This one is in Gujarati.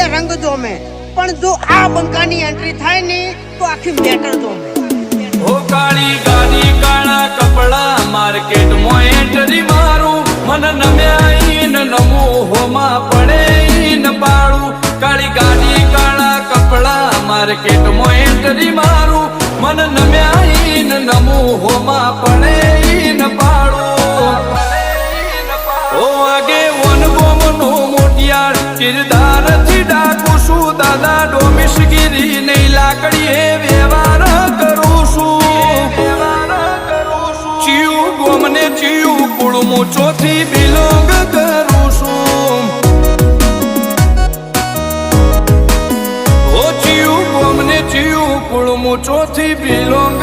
એ રંગ જોમે, પણ જો આ બંકાની એન્ટ્રી થાય ને તો આખી મેટર જોમે. ઓ કાળી ગાડી કાળા કપડા માર્કેટમાં એન્ટ્રી મારું, મન નમ્યા ઈન નમું હોમાં પડે ઈન પાડું. કાળી ગાડી કાળા કપડા માર્કેટમાં એન્ટ્રી મારું, મન નમ્યા ઈન નમું હોમાં પડે ઈન પાડું. ઓ આગે વન ગોમનો મોટિયાર કિરદાર થી ડાકું છું, દાદા ડોમિશગીરી નહીં લાકડીએ વ્યવહાર કરું છું. ચિયું ગોમને ચિયું કુળમું ચોથી બિલોંગ કરું છું. ઓ ચિયું ગોમને ચિયું કુળમું ચોથી બિલોંગ